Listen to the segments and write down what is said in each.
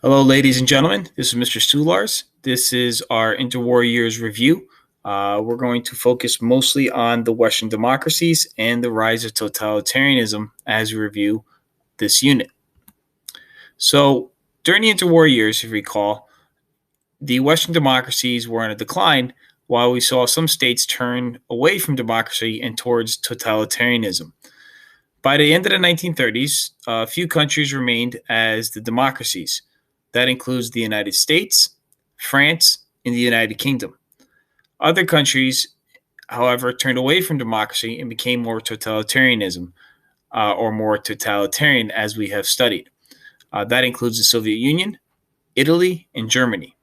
Hello, ladies and gentlemen. This is Mr. Sulars. This is our interwar years review. We're going to focus mostly on the Western democracies and the rise of totalitarianism as we review this unit. So, during the interwar years, if you recall, the Western democracies were on a decline while we saw some states turn away from democracy and towards totalitarianism. By the end of the 1930s, a few countries remained as the democracies. That includes the United States, France, and the United Kingdom. Other countries, however, turned away from democracy and became more totalitarianism, or more totalitarian as we have studied. That includes the Soviet Union, Italy, and Germany.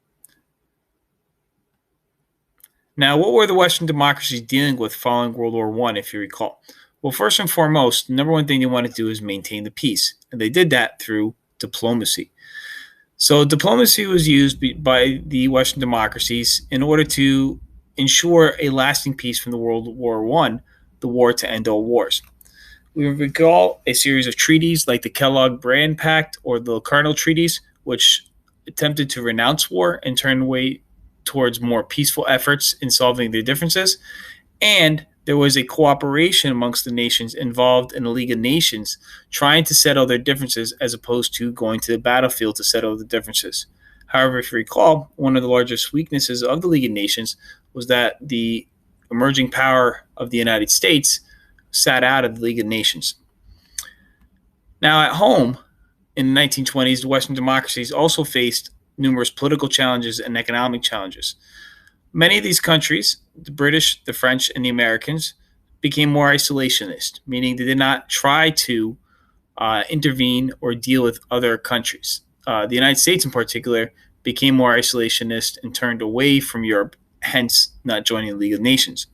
Now, what were the Western democracies dealing with following World War I, if you recall? Well, first and foremost, the number one thing they wanted to do is maintain the peace, and they did that through diplomacy. So diplomacy was used by the Western democracies in order to ensure a lasting peace from the World War I, the war to end all wars. We recall a series of treaties like the Kellogg-Briand Pact or the Locarno Treaties, which attempted to renounce war and turn away towards more peaceful efforts in solving their differences. And there was a cooperation amongst the nations involved in the League of Nations trying to settle their differences as opposed to going to the battlefield to settle the differences. However, if you recall, one of the largest weaknesses of the League of Nations was that the emerging power of the United States sat out of the League of Nations. Now, at home, in the 1920s, the Western democracies also faced numerous political challenges and economic challenges. Many of these countries, the British, the French, and the Americans, became more isolationist, meaning they did not try to intervene or deal with other countries. The United States, in particular, became more isolationist and turned away from Europe, hence not joining the League of Nations.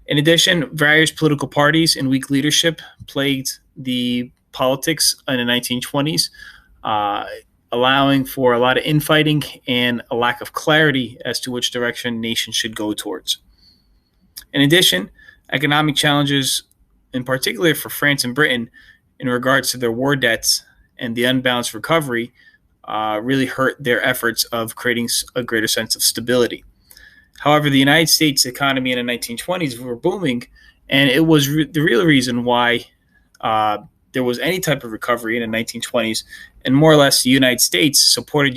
In addition, various political parties and weak leadership plagued the politics in the 1920s, allowing for a lot of infighting and a lack of clarity as to which direction nations should go towards. In addition, economic challenges, in particular for France and Britain, in regards to their war debts and the unbalanced recovery, really hurt their efforts of creating a greater sense of stability. However, the United States economy in the 1920s were booming, and it was the real reason why there was any type of recovery in the 1920s, and more or less the United States supported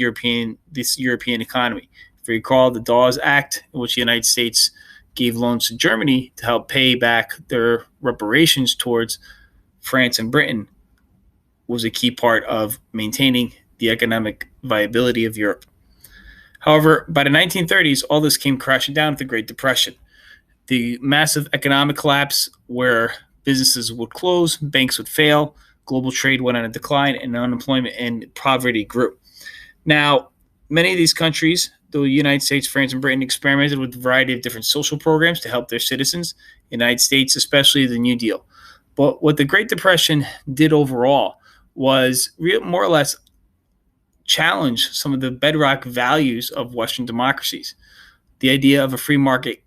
this European economy. If you recall, the Dawes Act, in which the United States gave loans to Germany to help pay back their reparations towards France and Britain, was a key part of maintaining the economic viability of Europe. However, by the 1930s, all this came crashing down with the Great Depression. The massive economic collapse where businesses would close, banks would fail, global trade went on a decline, and unemployment and poverty grew. Now, many of these countries, the United States, France, and Britain, experimented with a variety of different social programs to help their citizens. The United States, especially the New Deal. But what the Great Depression did overall was more or less challenge some of the bedrock values of Western democracies. The idea of a free market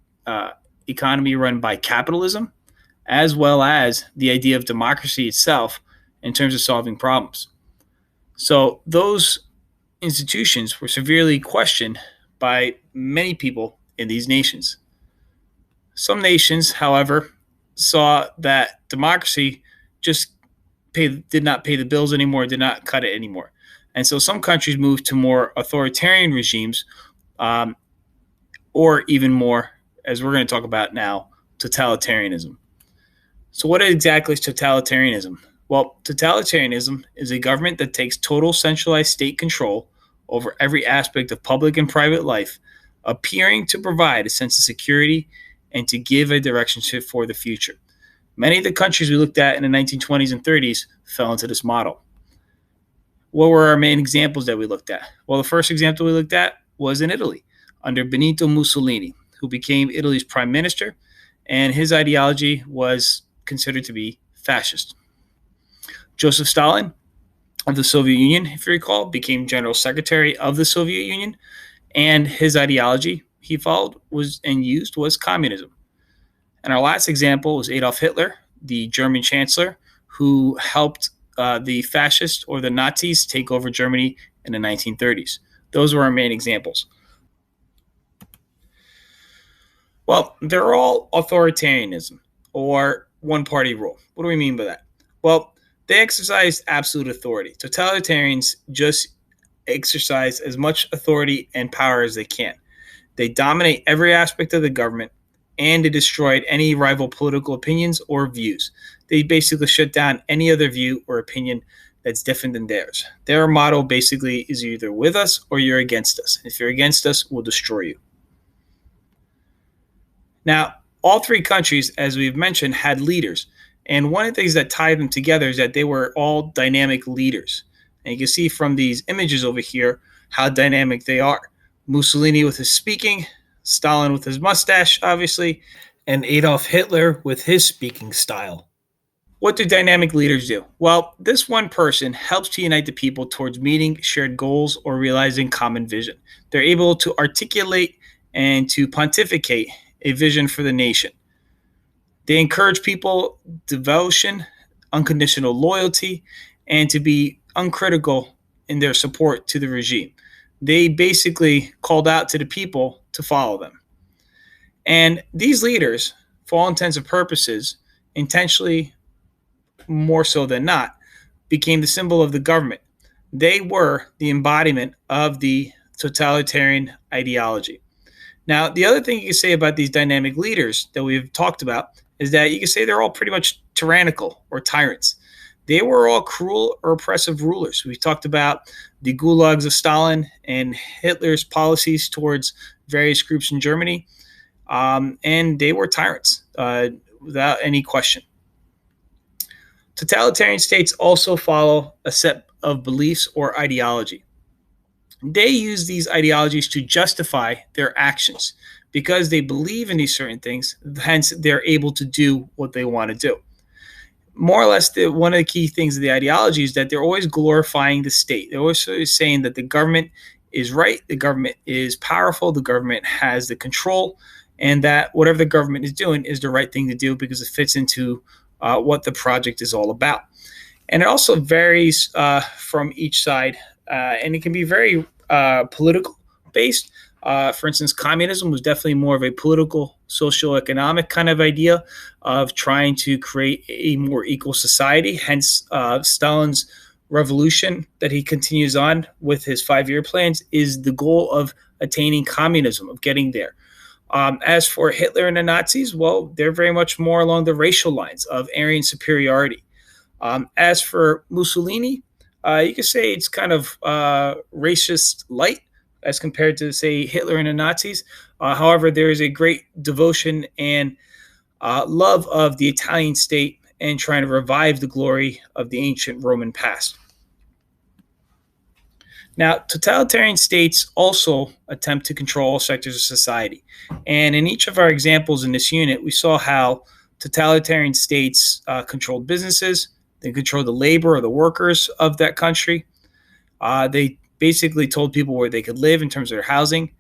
economy run by capitalism, as well as the idea of democracy itself in terms of solving problems. So those institutions were severely questioned by many people in these nations. Some nations, however, saw that democracy just did not pay the bills anymore, did not cut it anymore. And so some countries moved to more authoritarian regimes, or even more, as we're going to talk about now, totalitarianism. So what exactly is totalitarianism? Well, totalitarianism is a government that takes total centralized state control over every aspect of public and private life, appearing to provide a sense of security and to give a direction for the future. Many of the countries we looked at in the 1920s and 30s fell into this model. What were our main examples that we looked at? Well, the first example we looked at was in Italy, under Benito Mussolini, who became Italy's prime minister, and his ideology was considered to be fascist. Joseph Stalin of the Soviet Union, if you recall, became general secretary of the Soviet Union, and his ideology he followed was communism. And our last example was Adolf Hitler, the German chancellor, who helped the fascists or the Nazis take over Germany in the 1930s. Those were our main examples. Well, they're all authoritarianism or one party rule. What do we mean by that? Well, they exercise absolute authority. Totalitarians just exercise as much authority and power as they can. They dominate every aspect of the government, and they destroyed any rival political opinions or views. They basically shut down any other view or opinion that's different than theirs. Their motto basically is you're either with us or you're against us. If you're against us, we'll destroy you. Now, all three countries, as we've mentioned, had leaders. And one of the things that tied them together is that they were all dynamic leaders. And you can see from these images over here how dynamic they are. Mussolini with his speaking, Stalin with his mustache, obviously, and Adolf Hitler with his speaking style. What do dynamic leaders do? Well, this one person helps to unite the people towards meeting shared goals or realizing common vision. They're able to articulate and to pontificate a vision for the nation. They encourage people devotion, unconditional loyalty, and to be uncritical in their support to the regime. They basically called out to the people to follow them. And these leaders, for all intents and purposes, intentionally more so than not, became the symbol of the government. They were the embodiment of the totalitarian ideology. Now, the other thing you can say about these dynamic leaders that we've talked about is that you can say they're all pretty much tyrannical or tyrants. They were all cruel or oppressive rulers. We've talked about the gulags of Stalin and Hitler's policies towards various groups in Germany, and they were tyrants without any question. Totalitarian states also follow a set of beliefs or ideology. They use these ideologies to justify their actions because they believe in these certain things, hence they're able to do what they want to do. More or less, one of the key things of the ideology is that they're always glorifying the state. They're always saying that the government is right, the government is powerful, the government has the control, and that whatever the government is doing is the right thing to do because it fits into what the project is all about. And it also varies from each side, and it can be very political based. For instance, communism was definitely more of a political, socioeconomic kind of idea of trying to create a more equal society. Hence, Stalin's revolution that he continues on with his 5-year plans is the goal of attaining communism, of getting there. As for Hitler and the Nazis, well, they're very much more along the racial lines of Aryan superiority. As for Mussolini, you could say it's kind of racist light as compared to, say, Hitler and the Nazis. However, there is a great devotion and love of the Italian state and trying to revive the glory of the ancient Roman past. Now, totalitarian states also attempt to control all sectors of society. And in each of our examples in this unit, we saw how totalitarian states controlled businesses, they controlled the labor or the workers of that country. They basically told people where they could live in terms of their housing.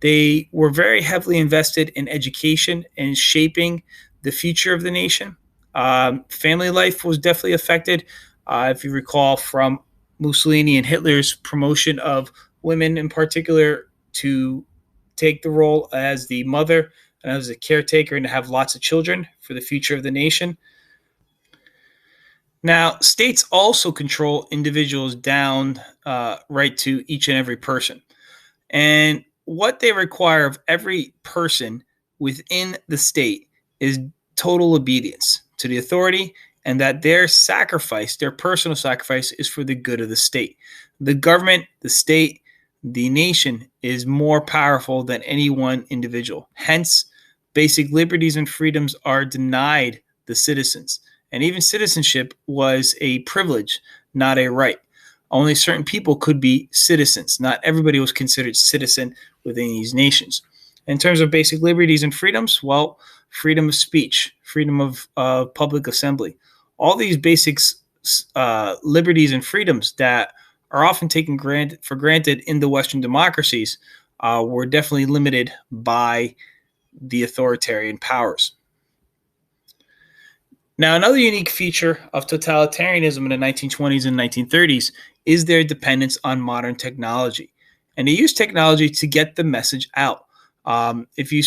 They were very heavily invested in education and shaping the future of the nation. Family life was definitely affected. If you recall from Mussolini and Hitler's promotion of women in particular to take the role as the mother and as a caretaker and to have lots of children for the future of the nation. Now, states also control individuals down right to each and every person. And what they require of every person within the state is total obedience to the authority and that their sacrifice, their personal sacrifice, is for the good of the state. The government, the state, the nation is more powerful than any one individual. Hence, basic liberties and freedoms are denied the citizens. And even citizenship was a privilege, not a right. Only certain people could be citizens. Not everybody was considered citizen within these nations. In terms of basic liberties and freedoms, well, freedom of speech, freedom of public assembly, all these basic liberties and freedoms that are often taken for granted in the Western democracies were definitely limited by the authoritarian powers. Now, another unique feature of totalitarianism in the 1920s and 1930s is their dependence on modern technology. And they use technology to get the message out. If you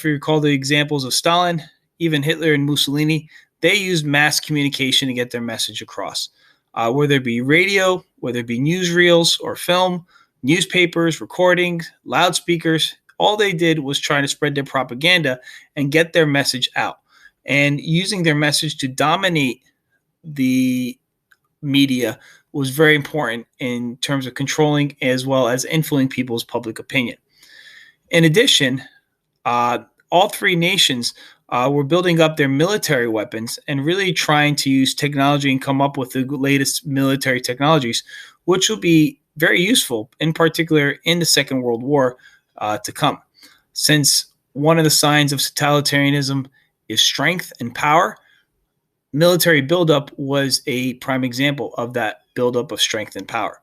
recall the examples of Stalin, even Hitler and Mussolini, they used mass communication to get their message across. Whether it be radio, whether it be newsreels or film, newspapers, recordings, loudspeakers, all they did was try to spread their propaganda and get their message out. And using their message to dominate the media was very important in terms of controlling as well as influencing people's public opinion. In addition, all three nations were building up their military weapons and really trying to use technology and come up with the latest military technologies, which will be very useful, in particular in the Second World War to come. Since one of the signs of totalitarianism is strength and power, military buildup was a prime example of that buildup of strength and power.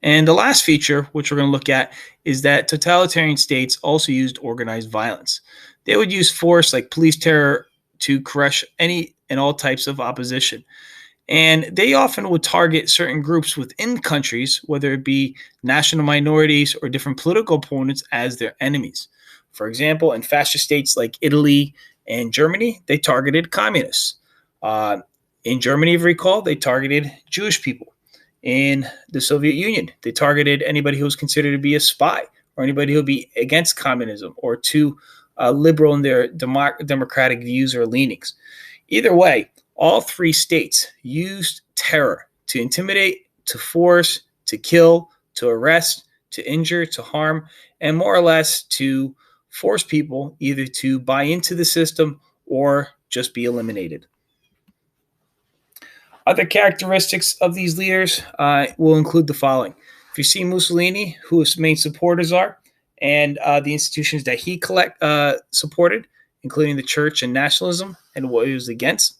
And the last feature, which we're going to look at, is that totalitarian states also used organized violence. They would use force like police terror to crush any and all types of opposition. And they often would target certain groups within countries, whether it be national minorities or different political opponents, as their enemies. For example, in fascist states like Italy and Germany, they targeted communists. In Germany, if you recall, they targeted Jewish people. In the Soviet Union, they targeted anybody who was considered to be a spy or anybody who would be against communism or too liberal in their democratic views or leanings. Either way, all three states used terror to intimidate, to force, to kill, to arrest, to injure, to harm, and more or less to force people either to buy into the system or just be eliminated. Other characteristics of these leaders will include the following. If you see Mussolini, who his main supporters are, and the institutions that he supported, including the church and nationalism and what he was against.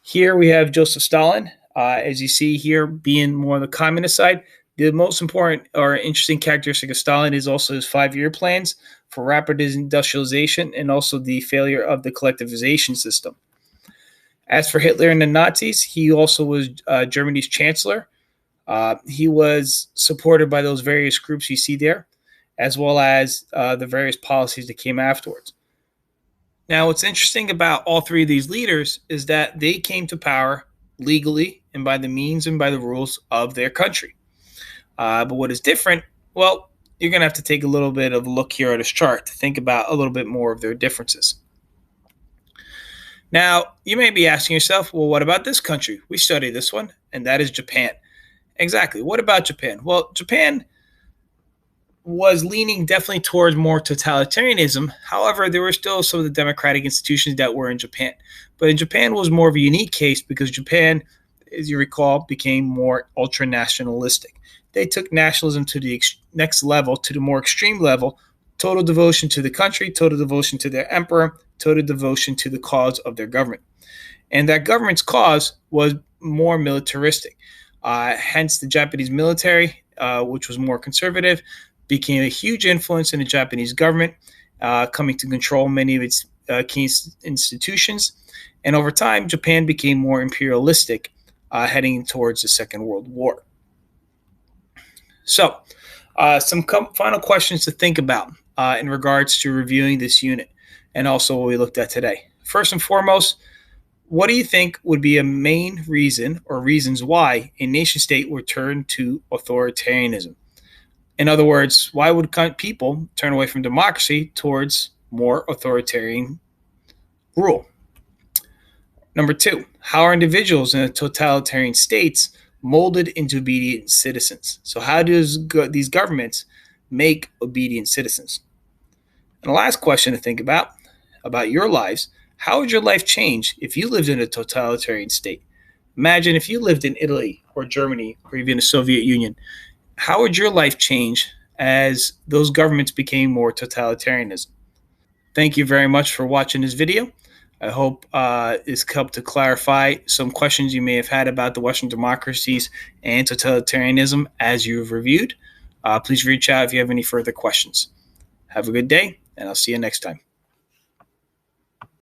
Here we have Joseph Stalin, as you see here, being more on the communist side. The most important or interesting characteristic of Stalin is also his 5-year plans for rapid industrialization and also the failure of the collectivization system. As for Hitler and the Nazis, he also was Germany's chancellor. He was supported by those various groups you see there, as well as the various policies that came afterwards. Now, what's interesting about all three of these leaders is that they came to power legally and by the means and by the rules of their country. But what is different, well, you're going to have to take a little bit of a look here at this chart to think about a little bit more of their differences. Now, you may be asking yourself, well, what about this country? We studied this one, and that is Japan. Exactly. What about Japan? Well, Japan was leaning definitely towards more totalitarianism. However, there were still some of the democratic institutions that were in Japan. But in Japan was more of a unique case because Japan, as you recall, became more ultra-nationalistic. They took nationalism to the next level, to the more extreme level, total devotion to the country, total devotion to their emperor, total devotion to the cause of their government. And that government's cause was more militaristic. Hence, the Japanese military, which was more conservative, became a huge influence in the Japanese government, coming to control many of its key institutions. And over time, Japan became more imperialistic, heading towards the Second World War. So, some final questions to think about in regards to reviewing this unit and also what we looked at today. First and foremost, what do you think would be a main reason or reasons why a nation state would turn to authoritarianism? In other words, why would people turn away from democracy towards more authoritarian rule? Number two, how are individuals in totalitarian states molded into obedient citizens? So how does these governments make obedient citizens? And the last question to think about your lives, how would your life change if you lived in a totalitarian state? Imagine if you lived in Italy or Germany or even the Soviet Union. How would your life change as those governments became more totalitarianism? Thank you very much for watching this video. I hope it's helped to clarify some questions you may have had about the Western democracies and totalitarianism as you've reviewed. Please reach out if you have any further questions. Have a good day, and I'll see you next time.